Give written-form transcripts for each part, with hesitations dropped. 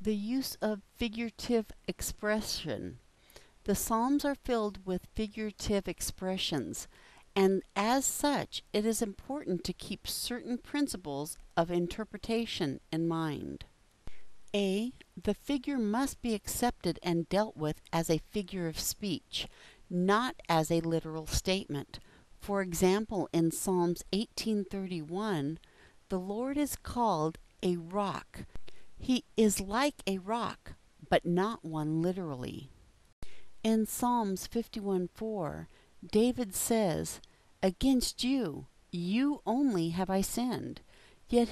The use of figurative expression. The Psalms are filled with figurative expressions, and as such, it is important to keep certain principles of interpretation in mind. A. The figure must be accepted and dealt with as a figure of speech, not as a literal statement. For example, in Psalms 18:31, the Lord is called a rock. He is like a rock, but not one literally. In Psalms 51:4, David says, "Against you, you only have I sinned." Yet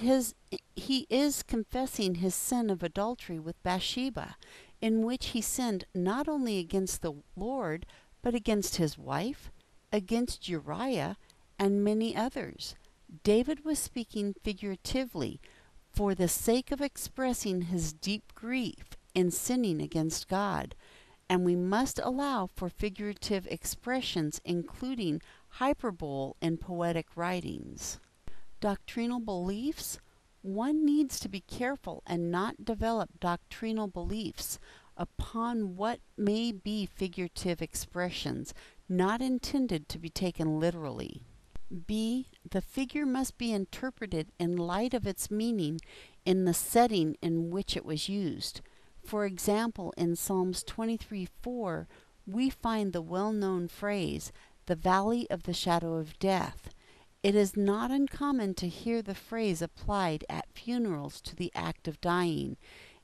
he is confessing his sin of adultery with Bathsheba, in which he sinned not only against the Lord, but against his wife, against Uriah, and many others. David was speaking figuratively for the sake of expressing his deep grief in sinning against God, and we must allow for figurative expressions, including hyperbole in poetic writings. Doctrinal beliefs. One needs to be careful and not develop doctrinal beliefs upon what may be figurative expressions, not intended to be taken literally. B. The figure must be interpreted in light of its meaning in the setting in which it was used. For example, in Psalms 23:4, we find the well-known phrase, "the valley of the shadow of death." It is not uncommon to hear the phrase applied at funerals to the act of dying.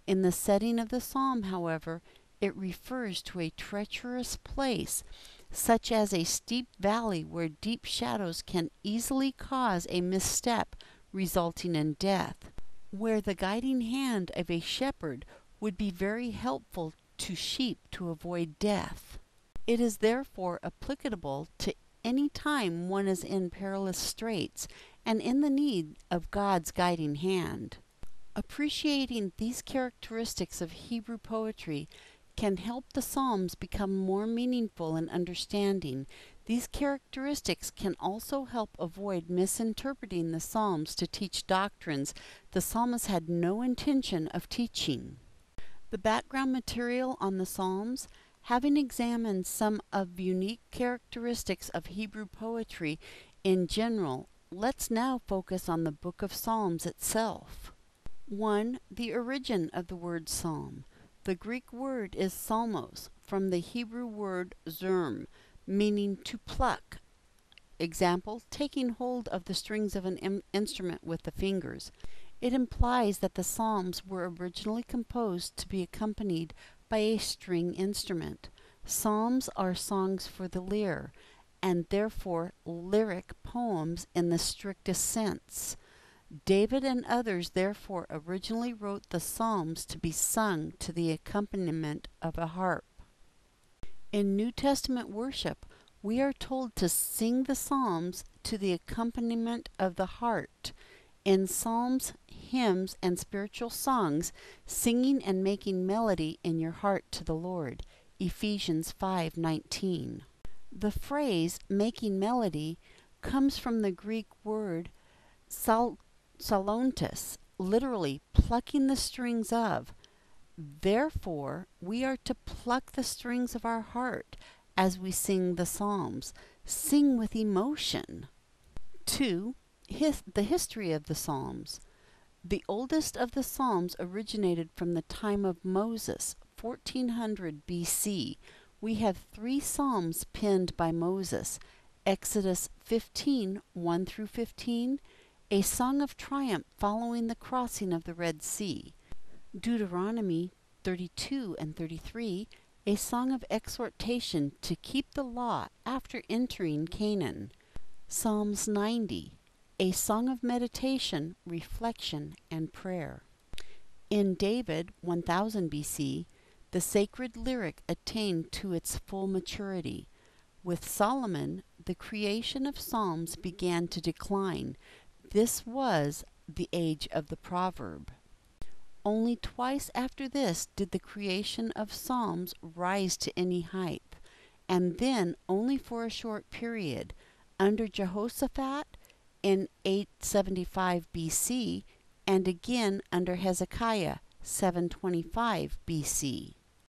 In the setting of the psalm, however, it refers to a treacherous place, such as a steep valley where deep shadows can easily cause a misstep resulting in death, where the guiding hand of a shepherd would be very helpful to sheep to avoid death. It is therefore applicable to any time one is in perilous straits and in the need of God's guiding hand. Appreciating these characteristics of Hebrew poetry can help the Psalms become more meaningful in understanding. These characteristics can also help avoid misinterpreting the Psalms to teach doctrines the psalmist had no intention of teaching. The background material on the Psalms. Having examined some of the unique characteristics of Hebrew poetry in general, let's now focus on the book of Psalms itself. 1. The origin of the word psalm. The Greek word is psalmos, from the Hebrew word zerm, meaning to pluck. Example, taking hold of the strings of an instrument with the fingers. It implies that the psalms were originally composed to be accompanied by a string instrument. Psalms are songs for the lyre, and therefore lyric poems in the strictest sense. David and others therefore originally wrote the Psalms to be sung to the accompaniment of a harp. In New Testament worship, we are told to sing the Psalms to the accompaniment of the heart. In psalms, hymns, and spiritual songs, singing and making melody in your heart to the Lord. Ephesians 5:19. The phrase making melody comes from the Greek word salontis, literally plucking the strings of. Therefore, we are to pluck the strings of our heart as we sing the psalms. Sing with emotion. 2. The history of the Psalms. The oldest of the Psalms originated from the time of Moses, 1400 BC. We have 3 Psalms penned by Moses: Exodus 15, 1 through 15, a song of triumph following the crossing of the Red Sea; Deuteronomy 32 and 33, a song of exhortation to keep the law after entering Canaan; Psalms 90, a song of meditation, reflection, and prayer. In David, 1000 BC, the sacred lyric attained to its full maturity. With Solomon, the creation of psalms began to decline. This was the age of the proverb. Only twice after this did the creation of psalms rise to any height, and then only for a short period, under Jehoshaphat in 875 BC, and again under Hezekiah 725 BC.